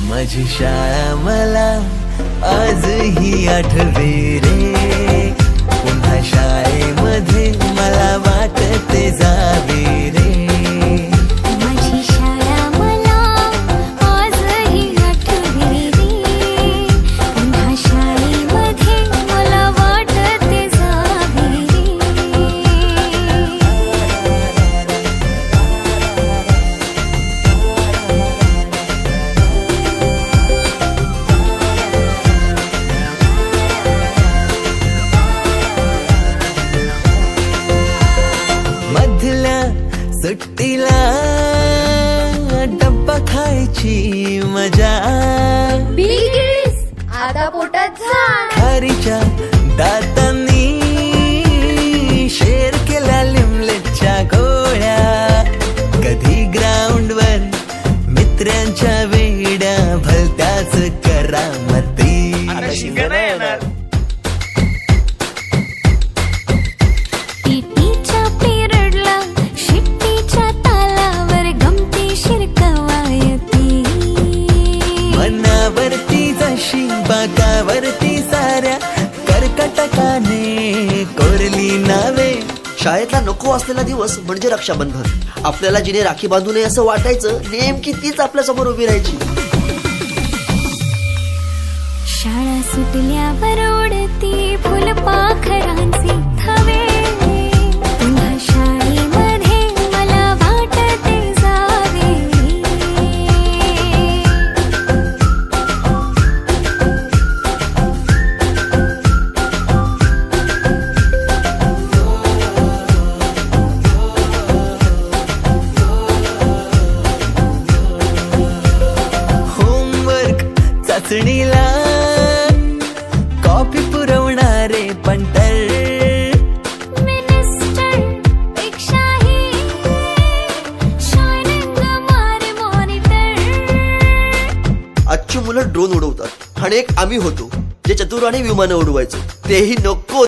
माझी शाळा मला आजही आठवे रे, पुन्हा शाळेमध्ये मला वाटते जावे रे. माझी शाळा मला आजही आठवे रे, पुन्हा शाळेमध्ये मला वाटते जावे रे. मधल्या सुट्टीला डब्बा खायची मजा, आता पोटात झाड, खारीच्या दातांनी शेर केल्या लिमलेटच्या गोळ्या. कधी ग्राउंडवर मित्रांच्या वेड्या भलत्याच करामती. पीटीच्या पिरियडला शिट्टीच्या तालावर गमतीशीर कवायती. मनावरती जशी बागावरती साऱ्या कर्कटकाने कोरली नावे. शाळेतला नको असलेला दिवस म्हणजे रक्षाबंधन. आपल्याला जिने राखी बांधू नये असं वाटायचं, नेमकी तीच आपल्या समोर उभी राहायची. शाळा सुटल्यावर उडती फुलपाखरांचे थवे, पुन्हा शाळेमध्ये मला वाटते जावे. होमवर्क चाचणीला कॉफी पुरवणारे पंटर. मिनिस्टर पेक्षाही शायनिंग मारे मॉनिटर. आजची मुलं ड्रोन उडवतात आणि एक आम्ही होतो जे चतुराने विमानं उडवायचो. तेही नको